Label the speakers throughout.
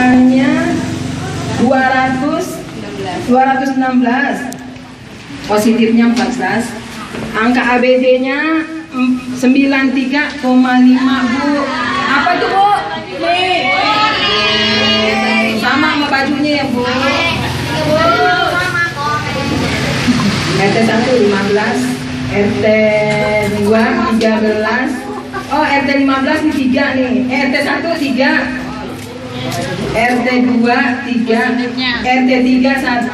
Speaker 1: Angkanya 216. Positifnya 14. Angka ABD-nya 93,5 Bu. Apa itu Bu? Sama bajunya ya Bu. RT 1 15, RT 2 13. Oh, RT 15 ini 3 nih. RT 1 3, RT 2 3, RT 3 1,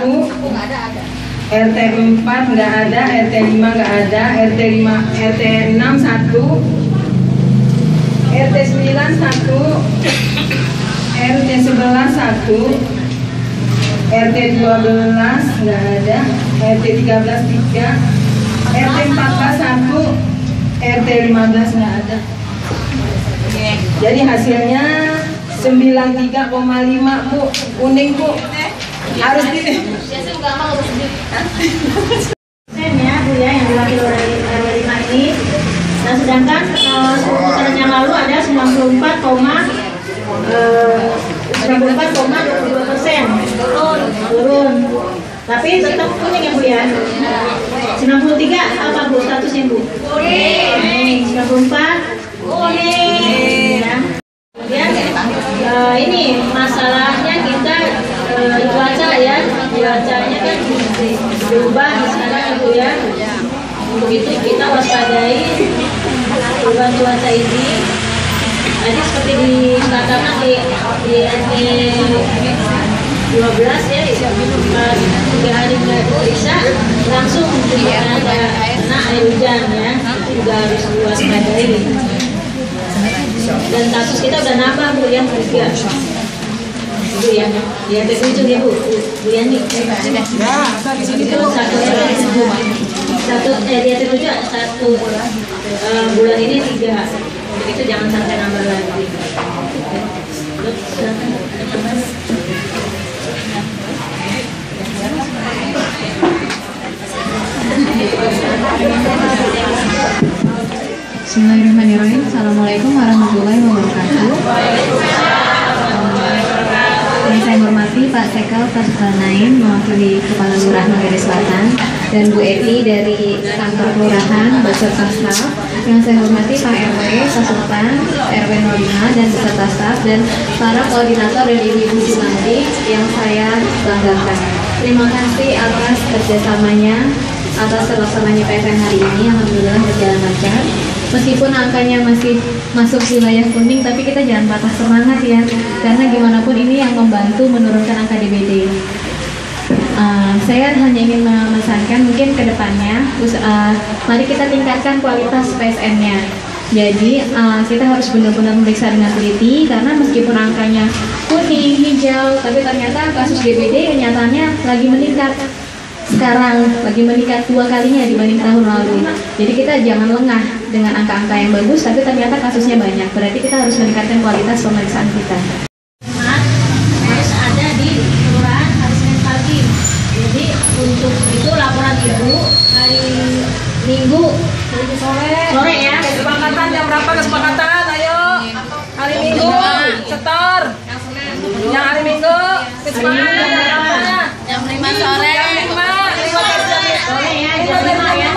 Speaker 1: RT 4 nggak ada, RT 5 nggak ada, RT 6 1, RT 9 1, RT 11 1, RT 12 nggak ada, RT 13 3, RT 14 1, RT 15 nggak ada. Jadi hasilnya 93,5 Bu. Kuning Bu. Harus di
Speaker 2: ya Bu ya, yang diwakili oleh RW 5 ini. Nah, sedangkan 10 putaran yang lalu ada 94,22%. Turun. Tapi tetap kuning ya Bu ya. 93 apa Bu statusnya Bu? Kuning. 94 kuning. Ya. Kemudian ini masalahnya kita cuaca ya, cuacanya kan berubah di sana gitu ya. Untuk itu kita waspadai perubahan cuaca ini. Jadi seperti dikatakan di RT 12 ya, 3 hari nggak bisa langsung ada kena air hujan ya, juga harus diwaspadai. Dan kasus kita udah nambah Bu yang 3. Bu ya, di RT 7 ya Bu Yani. Satu di RT 7 satu bulan ini 3. Jadi itu jangan sampai nambah lagi.
Speaker 3: Bismillahirrahmanirrahim. Assalamualaikum warahmatullahi wabarakatuh. Yang saya hormati Pak Sekel Kasubanain mewakili Kepala Lurah Manggarai Selatan dan Bu Eti dari kantor kelurahan beserta staf. Yang saya hormati Pak RW Sasutan, RW 05 dan beserta staf dan para koordinator dan ibu-ibu Jumanti yang saya banggakan. Terima kasih atas kerjasamanya, atas terlaksananya PTM hari ini. Alhamdulillah berjalan lancar. Meskipun angkanya masih masuk wilayah kuning, tapi kita jangan patah semangat ya, karena gimana pun ini yang membantu menurunkan angka DBD. Saya hanya ingin memesankan mungkin ke depannya, mari kita tingkatkan kualitas PSN-nya. Jadi kita harus benar-benar meriksa dengan teliti, karena meskipun angkanya kuning, hijau, tapi ternyata kasus DBD kenyataannya lagi meningkat. Sekarang lagi meningkat 2 kalinya dibanding tahun lalu. Jadi kita jangan lengah dengan angka-angka yang bagus, tapi ternyata kasusnya banyak. Berarti kita harus meningkatkan kualitas pemeriksaan kita.
Speaker 2: Harus ada di kelurahan hari Senin pagi. Jadi untuk itu laporan Ibu hari Minggu sore ya.
Speaker 1: Kesepakatan jam berapa kesepakatan? Ayo. Hari Minggu setor. Yang hari Minggu kesepakatan
Speaker 2: Jam 5 sore. Sore ya, jam 5 ya.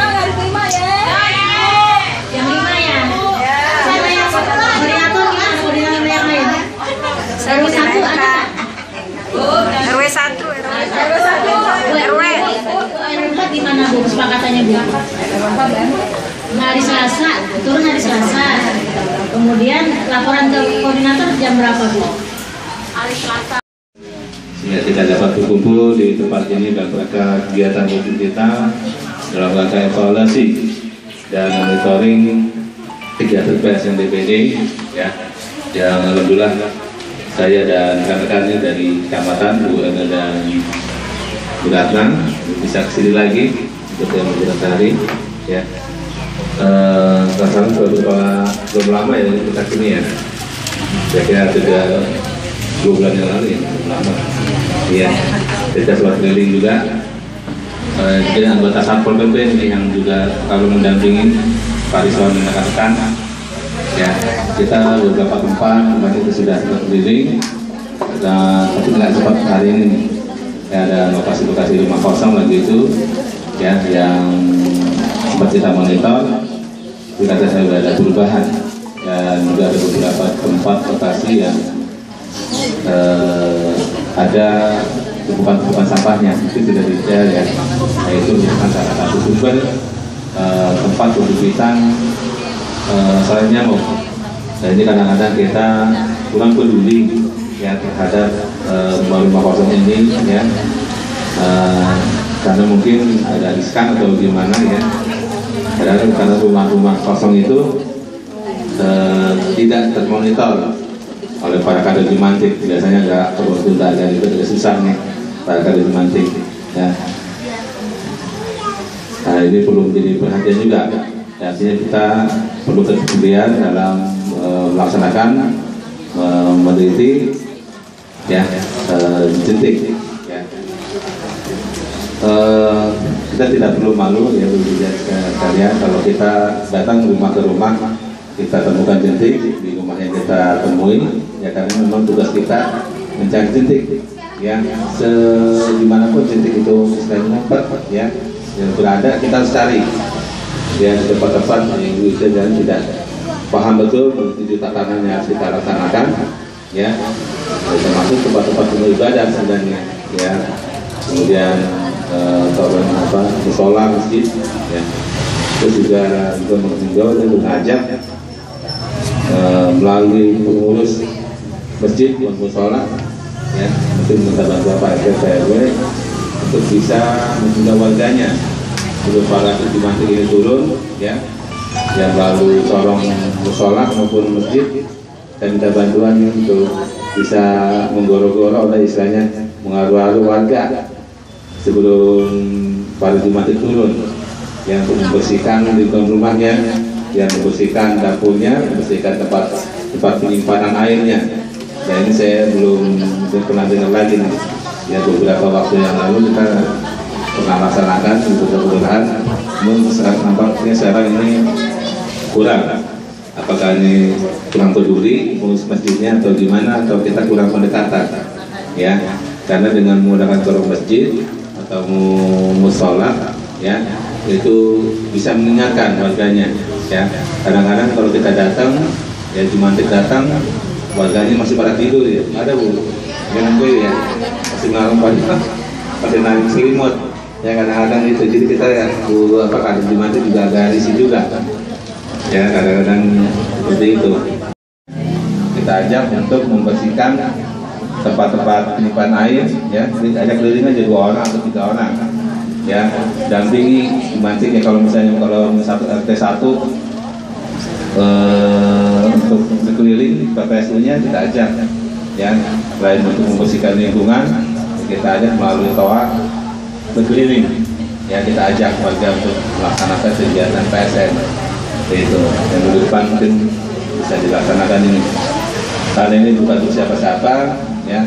Speaker 2: Jam 5 ya. Siapa yang koordinator gimana? Koordinator yang lain? RW 1 ada?
Speaker 4: RW 1
Speaker 2: RW 4 gimana Bu kesepakatannya Bu? Hari Selasa, turun hari Selasa. Kemudian laporan ke koordinator jam berapa Bu? Hari Selasa.
Speaker 5: Sehingga kita dapat berkumpul di tempat ini dalam rangka kegiatan rutin kita dalam rangka evaluasi dan monitoring kegiatan PSN DBD ya. Yang alhamdulillah saya dan rekan-rekannya dari kecamatan Bu Emel dan Bu Ratna bisa kesini lagi untuk yang beberapa hari ya. Rasanya belum lama ya kita sini ya. Saya kira sudah 2 bulan yang lalu ya, belum lama. Iya, kita sempat keliling juga. Jadi anggota Satpol PP yang juga selalu mendampingi Pak Rizwan dan rekan-rekan. Ya, kita beberapa tempat itu sudah sempat keliling tapi nggak cepat hari ini nih. Ya, ada lokasi-lokasi rumah kosong lagi itu ya yang sempat kita monitor, ternyata sudah ada perubahan dan juga ada beberapa tempat lokasi yang ada tumpukan sampahnya itu sudah detail ya, yaitu merupakan salah satu sumber tempat pembibitan selain nyamuk. Dan ini kadang-kadang kita kurang peduli ya terhadap rumah kosong ini ya, karena mungkin ada riskan atau gimana ya. Kadang-kadang karena rumah-rumah kosong itu tidak termonitor oleh para kader Jumantik, biasanya agak tertunda dan itu agak susah nih para kader Jumantik ya. Nah, ini perlu menjadi perhatian juga ya, artinya kita perlu kepedulian dalam melaksanakan meneliti ya jentik ya. Kita tidak perlu malu ya kalian kalau kita datang rumah ke rumah kita temukan jentik di rumah yang kita temui ya, karena memang tugas kita mencari jentik ya, dimanapun jentik itu istilahnya ngumpet ya yang berada kita harus cari ya di tempat-tempat yang bisa dan tidak paham betul menuju tatanan yang harus kita laksanakan ya, termasuk tempat-tempat ibadah sebenarnya ya, kemudian musola masjid ya, terus juga menghimbau dan mengajak melalui pengurus masjid dan musola ya, mungkin minta bantuan Pak RT RW untuk bisa menghimbau warganya untuk para Jumantik ini turun ya, yang melalui sorong musola maupun masjid, dan minta bantuan untuk bisa menggoro-goro oleh istilahnya mengaruh-aruh warga sebelum para Jumantik turun yang untuk membersihkan lingkungan rumahnya, yang membersihkan dapurnya, membersihkan tempat penyimpanan airnya. Dan ini saya belum pernah dengar lagi nih ya, beberapa waktu yang lalu kita pernah laksanakan di beberapa kelurahan, namun sekarang nampaknya sekarang ini kurang. Apakah ini kurang peduli pengurus masjidnya atau gimana, atau kita kurang pendekatan ya, karena dengan menggunakan sorong masjid atau musola ya itu bisa mengingatkan warganya ya. Kadang-kadang kalau kita datang ya, Jumantik datang warganya masih pada tidur ya, ada bu jangan gue ya, masih malam pagi masih narik selimut ya, kadang-kadang itu. Jadi kita ya kader Jumantik juga agak risih juga ya, kadang-kadang seperti itu. Kita ajak untuk membersihkan tempat-tempat penyimpanan air ya, kita ajak keliling aja 2 orang atau 3 orang ya, dampingi Jumantik ya. Kalau misalnya satu RT 1 untuk berkeliling PPSU-nya kita ajak ya, selain untuk membersihkan lingkungan kita ajak melalui toa berkeliling ya, kita ajak warga untuk melaksanakan kegiatan PSN itu yang minggu depan mungkin bisa dilaksanakan ini. Karena ini bukan untuk siapa-siapa ya,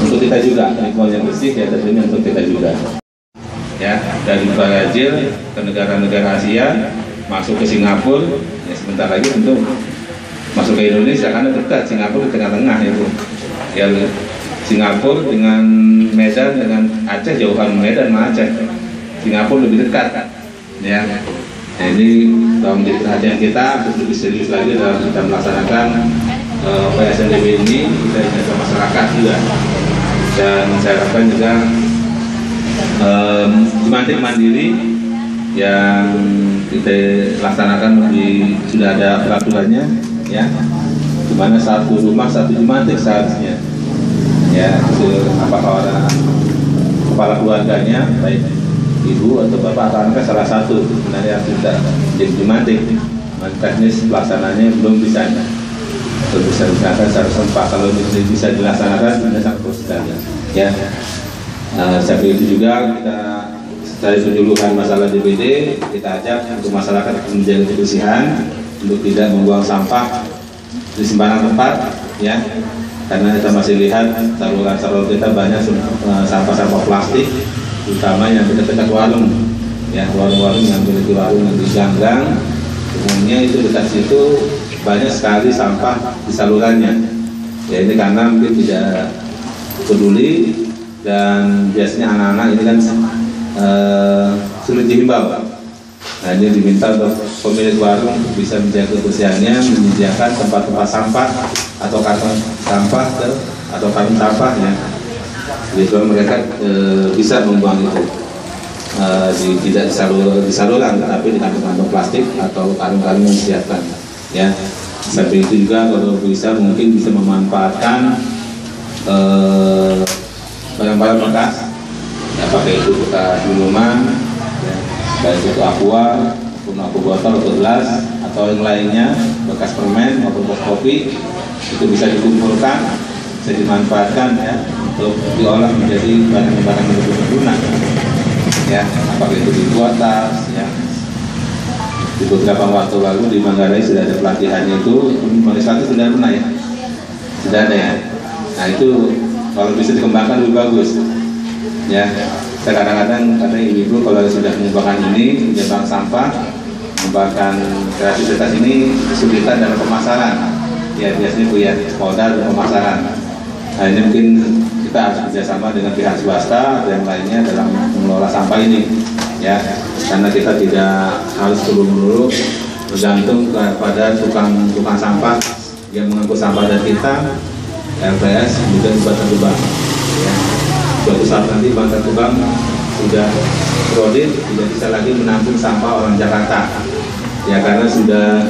Speaker 5: untuk kita juga, lingkungan yang bersih ya tentunya untuk kita juga ya. Dari Brazil ke negara-negara Asia masuk ke Singapura ya, sebentar lagi tentu masuk ke Indonesia karena dekat, Singapura di tengah-tengah itu ya, Singapura dengan Medan dengan Aceh, jauhan Medan sama Aceh, Singapura lebih dekat ya. Nah, ini menjadi perhatian kita untuk lebih serius lagi dalam kita melaksanakan PSNDB ini. Kita ingat ke masyarakat juga, dan saya harapkan juga Jumantik mandiri yang kita laksanakan sudah ada peraturannya ya, dimana satu rumah satu Jumantik seharusnya ya, apakah kepala keluarganya baik ibu atau bapak atau anak salah satu sebenarnya sudah jadi Jumantik, teknis pelaksananya belum bisa dilaksanakan secara sempat. Kalau ini bisa dilaksanakan sudah sangat bagus sekali ya. Sampai itu juga kita dari penyuluhan masalah DBD kita ajak untuk masyarakat menjaga kebersihan, untuk tidak membuang sampah di sembarang tempat ya, karena kita masih lihat saluran-saluran kita banyak sampah-sampah plastik, terutama yang dekat-dekat warung ya, warung-warung yang memiliki warung yang di gang-gang umumnya itu dekat situ banyak sekali sampah di salurannya Ya ini karena mungkin tidak peduli dan biasanya anak-anak ini kan sulit dihimbau. Nah ini diminta untuk pemilik warung bisa menjaga kebersihannya, menyediakan tempat-tempat sampah atau kantong sampah atau karung sampah ya. Jadi mereka bisa membuang itu tidak di saluran, tetapi di kantong-kantong plastik atau karung-karung yang disiapkan. Ya, sampai itu juga kalau bisa mungkin bisa memanfaatkan barang-barang bekas, ya, pakai itu bekas minuman, ya, baik itu aqua, maupun aqua botol atau gelas atau yang lainnya, bekas permen maupun bekas kopi, itu bisa dikumpulkan, bisa dimanfaatkan ya untuk diolah menjadi barang-barang yang lebih berguna. Ya, apakah itu dibuat tas, ya. Di beberapa waktu lalu di Manggarai sudah ada pelatihannya itu, Malaysia itu sudah pernah ya, sudah ada ya. Nah itu kalau bisa dikembangkan lebih bagus. Ya, saya kadang-kadang kata ibu kalau sudah mengembangkan ini, punya bank sampah, mengembangkan kreativitas ini kesulitan dalam pemasaran. Ya biasanya punya modal dan pemasaran. Nah ini mungkin kita harus bekerjasama dengan pihak swasta dan lainnya dalam mengelola sampah ini. Ya, karena kita tidak harus melulu bergantung kepada tukang sampah yang mengangkut sampah dari kita, LPS, kemudian Bantar Gebang. Ya, suatu saat nanti Bantar Gebang sudah kredit, tidak bisa lagi menampung sampah orang Jakarta. Ya, karena sudah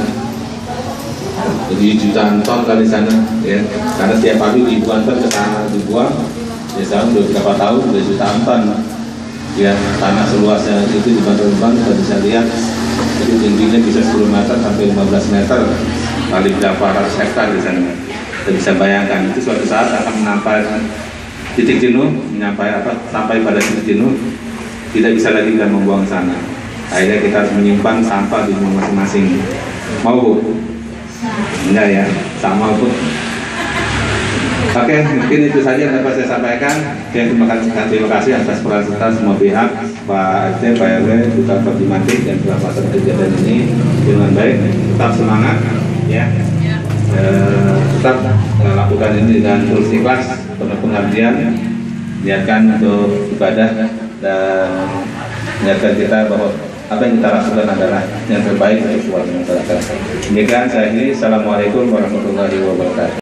Speaker 5: jadi jutaan ton kali sana. Ya, karena setiap hari ribuan ton ke sana dibuang. Ya, sekarang sudah berapa tahun sudah jutaan ton. Ya, tanah seluasnya itu di Bantar Gebang kita bisa lihat jadi tingginya bisa 10 meter sampai 15 meter kali berapa ratus hektar di sana. Kita bisa bayangkan itu suatu saat akan menampai titik jenuh, sampai pada titik jenuh, tidak bisa lagi kita membuang sana. Akhirnya kita harus menyimpan sampah di rumah masing-masing. Mau Bu? Enggak ya, sama Bu. Oke, mungkin itu saja yang dapat saya sampaikan. Terima kasih atas peran serta semua pihak, Pak RT, Pak RW, juga Pak Dimantik yang telah melaksanakan kegiatan ini dengan baik. Tetap semangat, ya. Tetap lakukan ini dengan terus ikhlas, penuh pengabdian, niatkan untuk ibadah dan niatkan kita bahwa apa yang kita lakukan adalah yang terbaik untuk warga masyarakat. Demikian saya ini. Assalamualaikum warahmatullahi wabarakatuh.